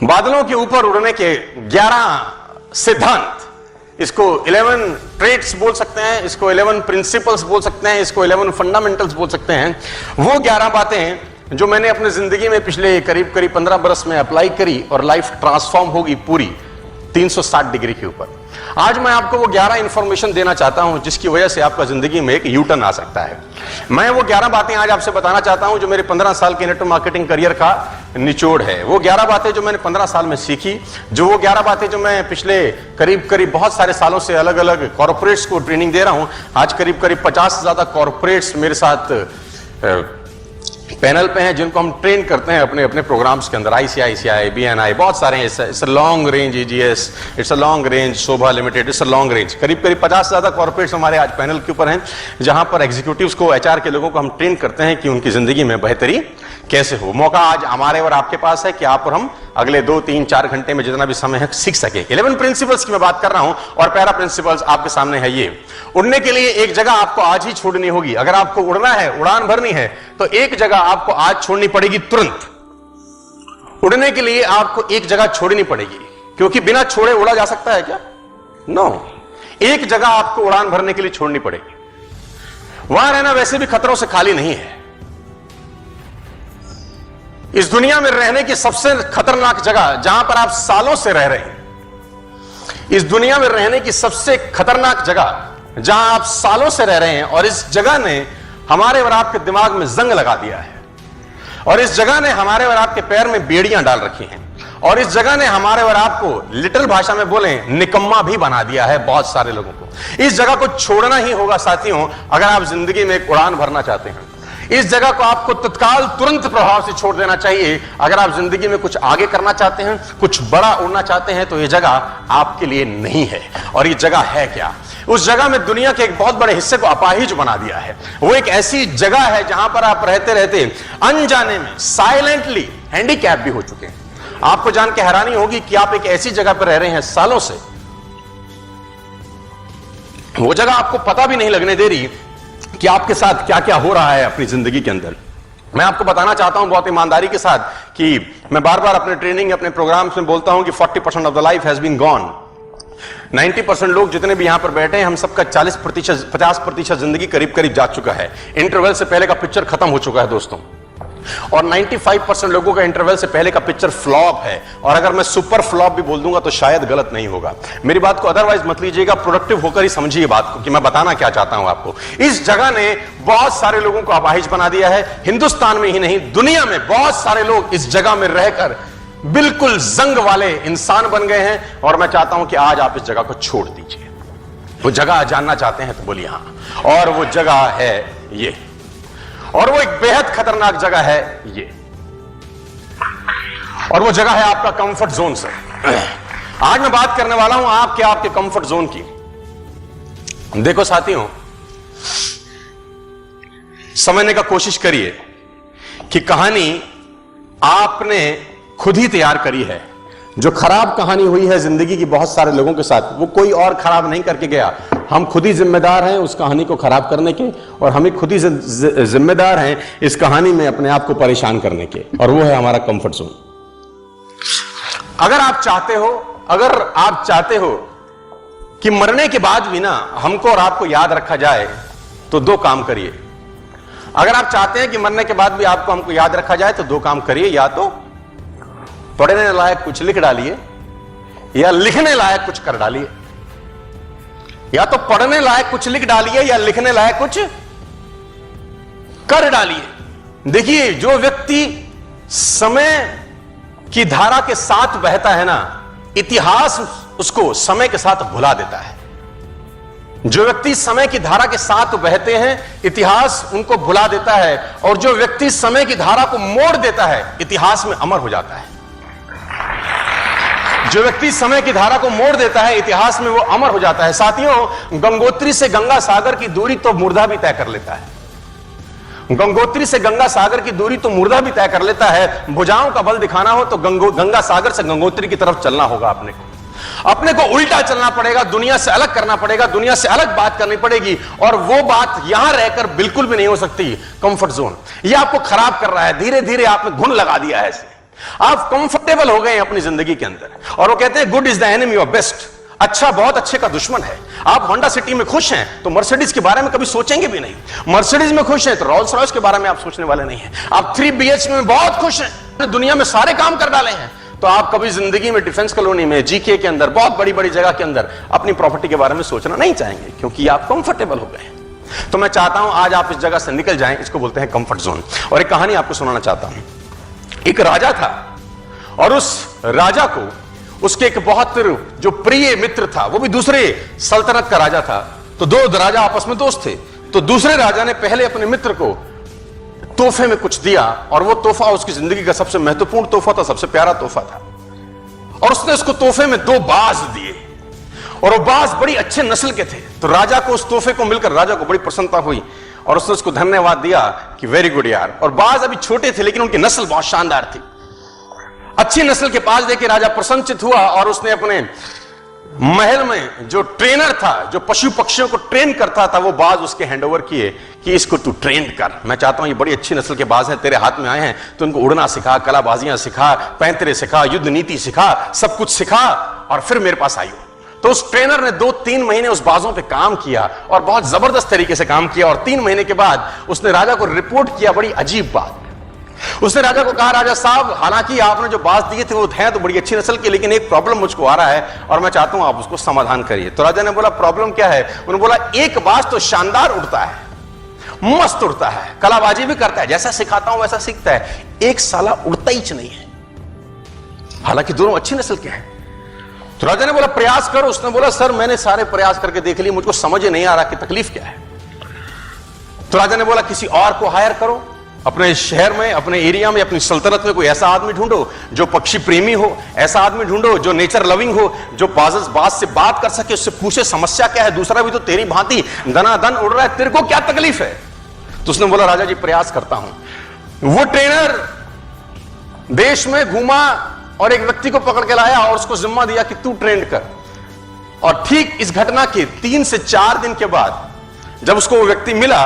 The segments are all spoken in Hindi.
बादलों के ऊपर उड़ने के 11 सिद्धांत, इसको 11 ट्रेट्स बोल सकते हैं, इसको 11 प्रिंसिपल्स बोल सकते हैं, इसको 11 फंडामेंटल्स बोल सकते हैं। वो 11 बातें जो मैंने अपनी जिंदगी में पिछले करीब 15 बरस में अप्लाई करी और लाइफ ट्रांसफॉर्म होगी पूरी 360 डिग्री के ऊपर। आज मैं आपको वो 11 इंफॉर्मेशन देना चाहता हूं जिसकी वजह से आपका जिंदगी में एक यू टर्न आ सकता है। मैं वो 11 बातें आज आपसे बताना चाहता हूं जो मेरे 15 साल के नेटवर्क मार्केटिंग करियर का निचोड़ है। वो 11 बातें जो मैंने 15 साल में सीखी, जो वो 11 बातें जो मैं पिछले करीब बहुत सारे सालों से अलग अलग कॉर्पोरेट्स को ट्रेनिंग दे रहा हूं। आज करीब 50 से ज्यादा कॉर्पोरेट्स मेरे साथ पैनल पे हैं जिनको हम ट्रेन करते हैं अपने अपने प्रोग्राम्स के अंदर। ICICI, BNI, बहुत सारे हैं। It's a long range EGS, it's a long range Shobha limited, it's a long range. करीब 50 से ज्यादा कॉर्पोरेट्स हमारे आज पैनल के ऊपर हैं जहां पर एग्जीक्यूटिव्स को, HR के लोगों को हम ट्रेन करते हैं कि उनकी जिंदगी में बेहतरी कैसे हो। मौका आज हमारे और आपके पास है कि आप और हम अगले 2, 3, 4 घंटे में जितना भी समय है सीख सके। 11 प्रिंसिपल्स की मैं बात कर रहा हूं और पहला प्रिंसिपल्स आपके सामने है ये। उड़ने के लिए एक जगह आपको आज ही छोड़नी होगी। अगर आपको उड़ना है, उड़ान भरनी है, तो एक जगह आपको आज छोड़नी पड़ेगी तुरंत। उड़ने के लिए आपको एक जगह छोड़नी पड़ेगी, क्योंकि बिना छोड़े उड़ा जा सकता है क्या? नो। एक जगह आपको उड़ान भरने के लिए छोड़नी पड़ेगी। वहां रहना वैसे भी खतरों से खाली नहीं है। इस दुनिया में रहने की सबसे खतरनाक जगह जहां पर आप सालों से रह रहे हैं, इस दुनिया में रहने की सबसे खतरनाक जगह जहां आप सालों से रह रहे हैं, और इस जगह ने हमारे और आपके दिमाग में जंग लगा दिया है, और इस जगह ने हमारे और आपके पैर में बेड़ियां डाल रखी हैं, और इस जगह ने हमारे और आपको लिटिल भाषा में बोले निकम्मा भी बना दिया है बहुत सारे लोगों को। इस जगह को छोड़ना ही होगा साथियों, अगर आप जिंदगी में एक उड़ान भरना चाहते हैं। इस जगह को आपको तत्काल तुरंत प्रभाव से छोड़ देना चाहिए। अगर आप जिंदगी में कुछ आगे करना चाहते हैं, कुछ बड़ा उड़ना चाहते हैं, तो यह जगह आपके लिए नहीं है। और ये जगह है क्या? उस जगह में दुनिया के एक बहुत बड़े हिस्से को अपाहिज बना दिया है। वो एक ऐसी जगह है जहां पर आप रहते रहते अनजाने में साइलेंटली हैंडीकैप भी हो चुके हैं। आपको जान के हैरानी होगी कि आप एक ऐसी जगह पर रह रहे हैं सालों से, वो जगह आपको पता भी नहीं लगने दे रही कि आपके साथ क्या क्या हो रहा है अपनी जिंदगी के अंदर। मैं आपको बताना चाहता हूं बहुत ईमानदारी के साथ कि मैं बार बार अपने ट्रेनिंग, अपने प्रोग्राम्स में बोलता हूं कि 40% of the life has been gone. 90% लोग जितने भी यहां पर बैठे हैं, हम सबका 50% जिंदगी करीब जा चुका है। इंटरवल से पहले का पिक्चर खत्म हो चुका है दोस्तों, और 95% लोगों का इंटरवल से पहले का पिक्चर फ्लॉप है। और अगर मैं सुपर फ्लॉप भी बोल दूंगा तो शायद गलत नहीं होगा। मेरी बात को अदरवाइज मत लीजिएगा, प्रोडक्टिव होकर ही समझिए बात को कि मैं बताना क्या चाहता हूं आपको। इस जगह ने बहुत सारे लोगों को अपाहिज बना दिया है। हिंदुस्तान में ही नहीं, दुनिया में बहुत सारे लोग इस जगह में रहकर बिल्कुल जंग वाले इंसान बन गए हैं। और मैं चाहता हूं कि आज आप इस जगह को छोड़ दीजिए। वो जगह जानना चाहते हैं तो बोलिए हां। और वो जगह है ये, और वो एक बेहद खतरनाक जगह है ये, और वो जगह है आपका कंफर्ट जोन से। आज मैं बात करने वाला हूं आपके कंफर्ट जोन की। देखो साथियों, समझने का कोशिश करिए कि कहानी आपने खुद ही तैयार करी है। जो खराब कहानी हुई है जिंदगी की बहुत सारे लोगों के साथ, वो कोई और खराब नहीं करके गया। हम खुद ही जिम्मेदार हैं उस कहानी को खराब करने के, और हम ही खुद ही जिम्मेदार हैं इस कहानी में अपने आप को परेशान करने के, और वो है हमारा कंफर्ट जोन। अगर आप चाहते हो कि मरने के बाद भी ना हमको और आपको याद रखा जाए, तो 2 काम करिए। अगर आप चाहते हैं कि मरने के बाद भी आपको हमको याद रखा जाए, तो 2 काम करिए। या तो पढ़ने लायक कुछ लिख डालिए, या लिखने लायक कुछ कर डालिए। या तो पढ़ने लायक कुछ लिख डालिए, या लिखने लायक कुछ कर डालिए। देखिए, जो व्यक्ति समय की धारा के साथ बहता है ना, इतिहास उसको समय के साथ भुला देता है। जो व्यक्ति समय की धारा के साथ बहते हैं, इतिहास उनको भुला देता है, और जो व्यक्ति समय की धारा को मोड़ देता है, इतिहास में अमर हो जाता है। जो व्यक्ति समय की धारा को मोड़ देता है, इतिहास में वो अमर हो जाता है। साथियों, गंगोत्री से गंगा सागर की दूरी तो मुर्दा भी तय कर लेता है। गंगोत्री से गंगा सागर की दूरी तो मुर्दा भी तय कर लेता है। भुजाओं का बल दिखाना हो तो गंगा सागर से गंगोत्री की तरफ चलना होगा। अपने को उल्टा चलना पड़ेगा, दुनिया से अलग करना पड़ेगा, दुनिया से अलग बात करनी पड़ेगी, और वो बात यहां रहकर बिल्कुल भी नहीं हो सकती। कंफर्ट जोन ये आपको खराब कर रहा है। धीरे धीरे आपने घुन लगा दिया है इसे। आप कंफर्टेबल हो गए हैं अपनी जिंदगी के अंदर। और वो कहते हैं good is the enemy of best, अच्छा बहुत अच्छे का दुश्मन है। आप होंडा सिटी में खुश हैं तो मर्सिडीज के बारे में कभी सोचेंगे भी नहीं। मर्सिडीज में खुश हैं तो रोल्स रॉयस के बारे में आप सोचने वाले नहीं हैं। आप 3 BHK में बहुत खुश हैं, दुनिया में सारे काम कर डाले हैं, तो आप कभी जिंदगी में डिफेंस कॉलोनी में, GK के अंदर, बहुत बड़ी बड़ी जगह के अंदर अपनी प्रॉपर्टी के बारे में सोचना नहीं चाहेंगे, क्योंकि आप कंफर्टेबल हो गए हैं। तो मैं चाहता हूं आज आप इस जगह से निकल जाएं, इसको बोलते हैं कंफर्ट जोन। और एक कहानी आपको सुनाना चाहता हूं। एक राजा था और उस राजा को उसके एक बहुत जो प्रिय मित्र था, वो भी दूसरे सल्तनत का राजा था। तो दो राजा आपस में दोस्त थे। तो दूसरे राजा ने पहले अपने मित्र को तोहफे में कुछ दिया, और वो तोहफा उसकी जिंदगी का सबसे महत्वपूर्ण तोहफा था, सबसे प्यारा तोहफा था। और उसने उसको तोहफे में 2 बाज दिए, और वो बाज बड़ी अच्छे नस्ल के थे। तो राजा को उस तोहफे को मिलकर राजा को बड़ी प्रसन्नता हुई, और उसने उसको धन्यवाद दिया कि वेरी गुड यार। और बाज अभी छोटे थे लेकिन उनकी नस्ल बहुत शानदार थी। अच्छी नस्ल के पास देखे राजा प्रसन्नचित हुआ, और उसने अपने महल में जो ट्रेनर था, जो पशु पक्षियों को ट्रेन करता था, वो बाज उसके हैंडओवर किए कि इसको तू ट्रेन कर। मैं चाहता हूं ये बड़ी अच्छी नस्ल के बाज हैं, तेरे हाथ में आए हैं, तो उनको उड़ना सिखा, कलाबाजियां सिखा, पैंतरे सिखा, युद्ध नीति सिखा, सब कुछ सिखा, और फिर मेरे पास आइयो। तो उस ट्रेनर ने 2-3 महीने उस बाजों पे काम किया, और बहुत जबरदस्त तरीके से काम किया। और 3 महीने के बाद उसने राजा को रिपोर्ट किया बड़ी अजीब बात। उसने राजा को कहा, राजा साहब, हालांकि आपने जो बाज दिए थे वो हैं तो बड़ी अच्छी नस्ल के, लेकिन एक प्रॉब्लम मुझको आ रहा है और मैं चाहता हूं आप उसको समाधान करिए। तो राजा ने बोला, प्रॉब्लम क्या है? उन्होंने बोला, एक बाज तो शानदार उड़ता है, मस्त उड़ता है, कलाबाजी भी करता है, जैसा सिखाता हूं वैसा सीखता है, एक साला उड़ता ही नहीं है, हालांकि दोनों अच्छी नस्ल के हैं। तो राजा ने बोला, प्रयास करो। उसने बोला, सर मैंने सारे प्रयास करके देख लिए, मुझको समझ ही नहीं आ रहा कि तकलीफ क्या है। तो राजा ने बोला, किसी और को हायर करो, अपने शहर में, अपने एरिया में, अपनी सल्तनत में कोई ऐसा आदमी ढूंढो जो पक्षी प्रेमी हो, ऐसा आदमी ढूंढो जो नेचर लविंग हो, जो बाज से बात कर सके, उससे पूछे समस्या क्या है, दूसरा भी तो तेरी भांति दनादन उड़ रहा है, तेरे को क्या तकलीफ है? तो उसने बोला, राजा जी प्रयास करता हूं। वो ट्रेनर देश में घूमा और एक व्यक्ति को पकड़ के लाया और उसको जिम्मा दिया कि तू ट्रेंड कर। और ठीक इस घटना के 3 से 4 दिन के बाद जब उसको वो व्यक्ति मिला,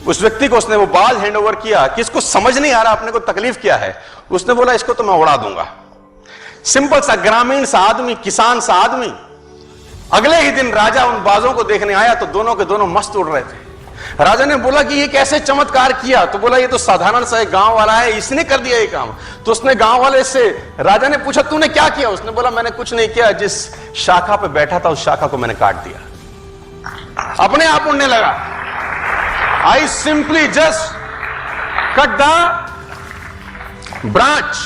उस व्यक्ति को उसने वो बाज हैंड ओवर किया कि इसको समझ नहीं आ रहा अपने को तकलीफ क्या है। उसने बोला, इसको तो मैं उड़ा दूंगा। सिंपल सा ग्रामीण सा आदमी, किसान सा आदमी। अगले ही दिन राजा उन बाजों को देखने आया तो दोनों के दोनों मस्त उड़ रहे थे। राजा ने बोला कि ये कैसे चमत्कार किया? तो बोला, ये तो साधारण सा एक गांव वाला है, इसने कर दिया ये काम। तो उसने गांव वाले से, राजा ने पूछा, तूने क्या किया? उसने बोला, मैंने कुछ नहीं किया, जिस शाखा पे बैठा था उस शाखा को मैंने काट दिया, अपने आप उड़ने लगा। I simply just cut the branch